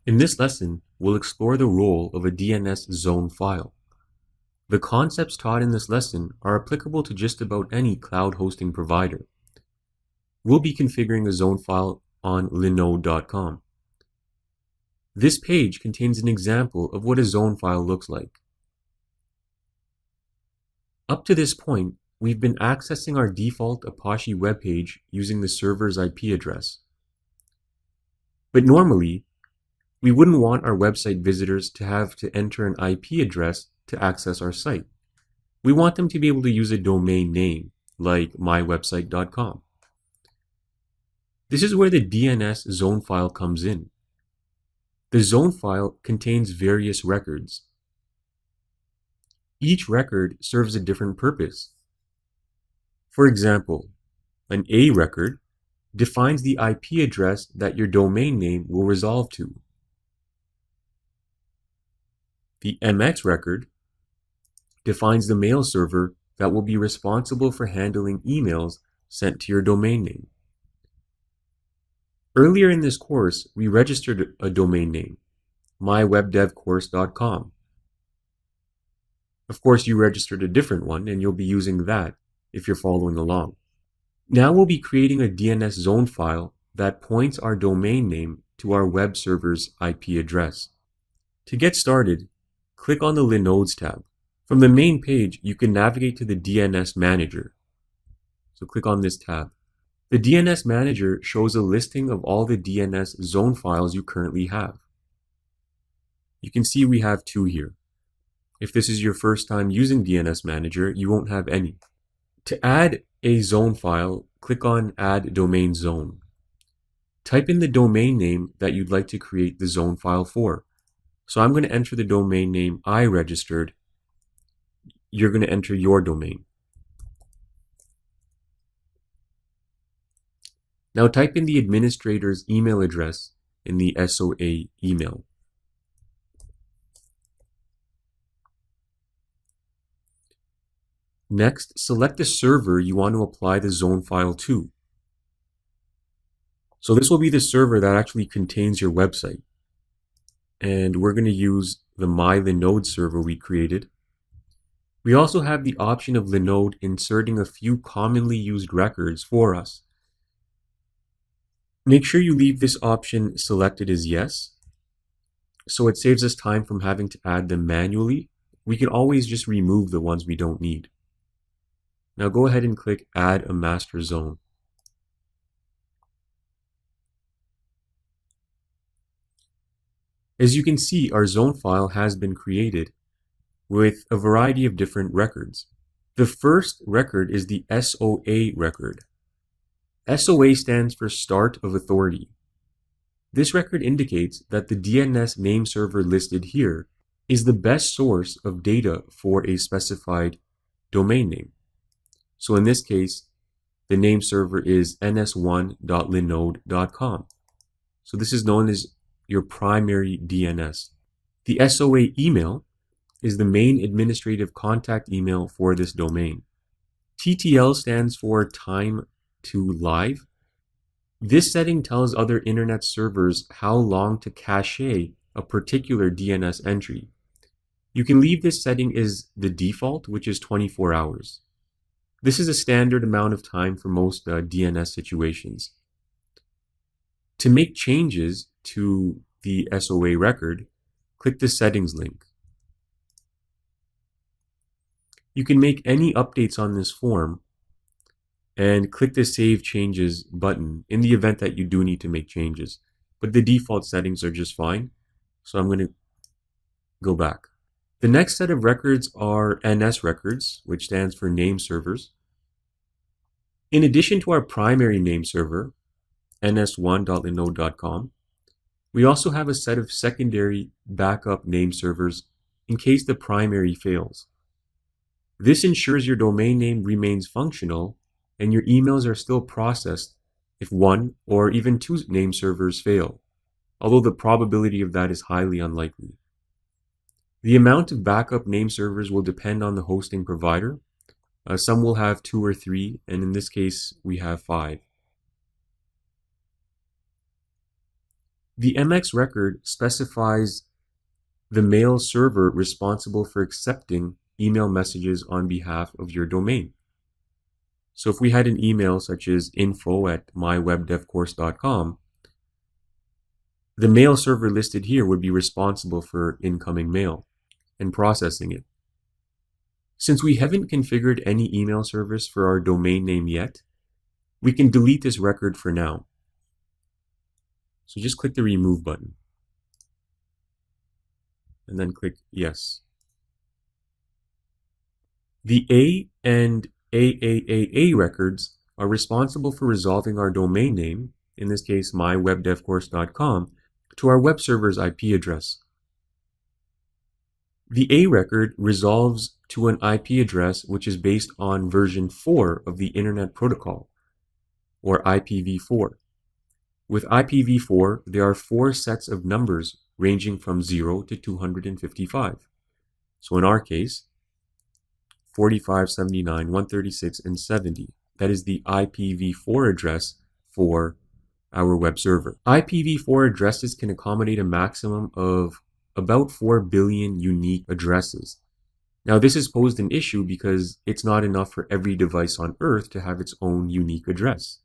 In this lesson, we'll explore the role of a DNS zone file. The concepts taught in this lesson are applicable to just about any cloud hosting provider. We'll be configuring a zone file on Linode.com. This page contains an example of what a zone file looks like. Up to this point, we've been accessing our default Apache web page using the server's IP address. But normally, we wouldn't want our website visitors to have to enter an IP address to access our site. We want them to be able to use a domain name, like mywebsite.com. This is where the DNS zone file comes in. The zone file contains various records. Each record serves a different purpose. For example, an A record defines the IP address that your domain name will resolve to. The MX record defines the mail server that will be responsible for handling emails sent to your domain name. Earlier in this course, we registered a domain name, mywebdevcourse.com. Of course, you registered a different one, and you'll be using that if you're following along. Now we'll be creating a DNS zone file that points our domain name to our web server's IP address. To get started, click on the Linodes tab. From the main page, you can navigate to the DNS Manager. So click on this tab. The DNS Manager shows a listing of all the DNS zone files you currently have. You can see we have 2 here. If this is your first time using DNS Manager, you won't have any. To add a zone file, click on Add Domain Zone. Type in the domain name that you'd like to create the zone file for. So I'm going to enter the domain name I registered. You're going to enter your domain. Now type in the administrator's email address in the SOA email. Next, select the server you want to apply the zone file to. So this will be the server that actually contains your website. And we're going to use the MyLinode server we created. We also have the option of Linode inserting a few commonly used records for us. Make sure you leave this option selected as yes, so it saves us time from having to add them manually. We can always just remove the ones we don't need. Now go ahead and click Add a Master Zone. As you can see, our zone file has been created with a variety of different records. The first record is the SOA record. SOA stands for Start of Authority. This record indicates that the DNS name server listed here is the best source of data for a specified domain name. So in this case, the name server is ns1.linode.com. So this is known as your primary DNS. The SOA email is the main administrative contact email for this domain. TTL stands for Time to Live. This setting tells other internet servers how long to cache a particular DNS entry. You can leave this setting as the default, which is 24 hours. This is a standard amount of time for most DNS situations. To make changes to the SOA record, click the Settings link. You can make any updates on this form and click the Save Changes button in the event that you do need to make changes. But the default settings are just fine, so I'm going to go back. The next set of records are NS records, which stands for name servers. In addition to our primary name server, ns1.linode.com, we also have a set of secondary backup name servers in case the primary fails. This ensures your domain name remains functional and your emails are still processed if 1 or even 2 name servers fail, although the probability of that is highly unlikely. The amount of backup name servers will depend on the hosting provider. Some will have 2 or 3, and in this case, we have 5. The MX record specifies the mail server responsible for accepting email messages on behalf of your domain. So if we had an email such as info@mywebdevcourse.com, the mail server listed here would be responsible for incoming mail and processing it. Since we haven't configured any email service for our domain name yet, we can delete this record for now. So just click the remove button and then click yes. The A and AAAA records are responsible for resolving our domain name, in this case mywebdevcourse.com, to our web server's IP address. The A record resolves to an IP address which is based on version 4 of the Internet Protocol, or IPv4. With IPv4, there are 4 sets of numbers ranging from 0 to 255. So in our case, 45, 79, 136, and 70. That is the IPv4 address for our web server. IPv4 addresses can accommodate a maximum of about 4 billion unique addresses. Now this has posed an issue because it's not enough for every device on Earth to have its own unique address.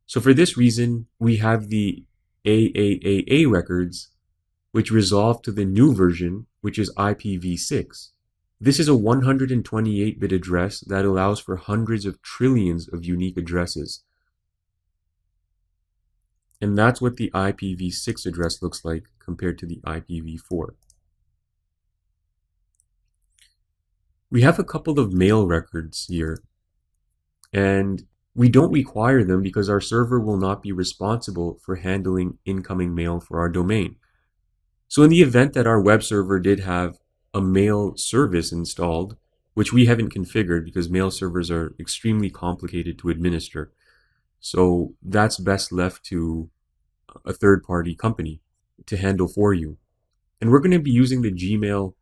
So for this reason, we have the AAAA records, which resolve to the new version, which is IPv6. This is a 128-bit address that allows for hundreds of trillions of unique addresses. And that's what the IPv6 address looks like compared to the IPv4. We have a couple of mail records here, and we don't require them because our server will not be responsible for handling incoming mail for our domain. So in the event that our web server did have a mail service installed, which we haven't configured because mail servers are extremely complicated to administer, so that's best left to a third-party company to handle for you. And we're going to be using the Gmail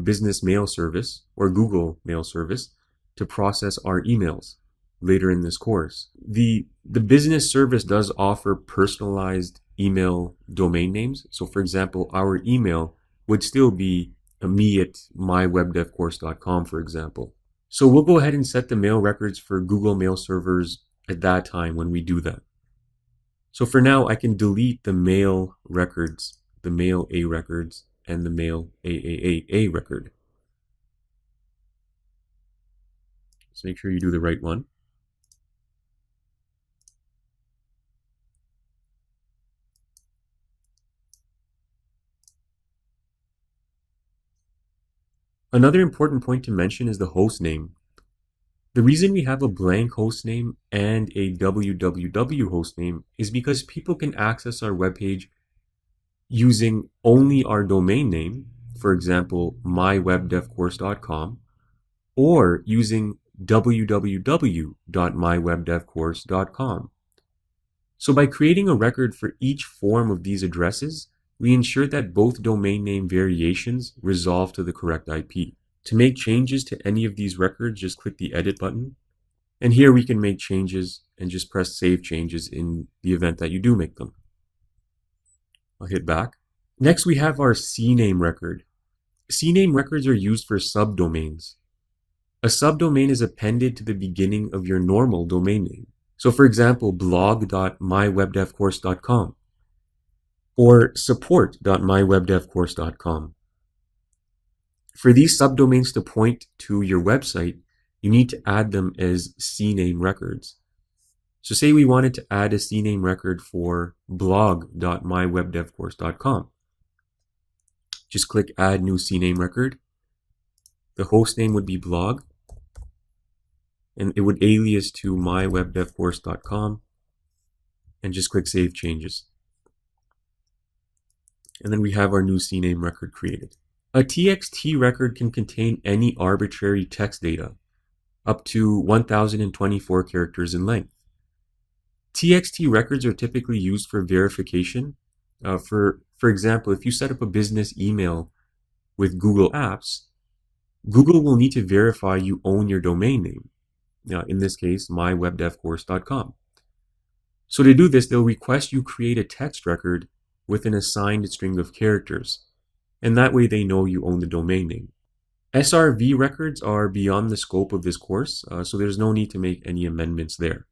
business mail service or Google mail service to process our emails later in this course. The business service does offer personalized email domain names. So for example, our email would still be me@mywebdevcourse.com, for example. So we'll go ahead and set the mail records for Google Mail servers at that time when we do that. So for now, I can delete the mail records, the mail A records, and the mail AAAA record. Just make sure you do the right one. Another important point to mention is the host name. The reason we have a blank host name and a www host name is because people can access our webpage using only our domain name, for example, mywebdevcourse.com, or using www.mywebdevcourse.com. So by creating a record for each form of these addresses, we ensure that both domain name variations resolve to the correct IP. To make changes to any of these records, just click the edit button. And here we can make changes and just press save changes in the event that you do make them. I'll hit back. Next, we have our CNAME record. CNAME records are used for subdomains. A subdomain is appended to the beginning of your normal domain name. So for example, blog.mywebdevcourse.com or support.mywebdevcourse.com. For these subdomains to point to your website, you need to add them as CNAME records. So say we wanted to add a CNAME record for blog.mywebdevcourse.com. Just click add new CNAME record. The host name would be blog, and it would alias to mywebdevcourse.com, and just click save changes. And then we have our new CNAME record created. A TXT record can contain any arbitrary text data, up to 1024 characters in length. TXT records are typically used for verification. For example, if you set up a business email with Google Apps, Google will need to verify you own your domain name. Now, in this case, mywebdevcourse.com. So to do this, they'll request you create a text record with an assigned string of characters, and that way they know you own the domain name. SRV records are beyond the scope of this course, so there's no need to make any amendments there.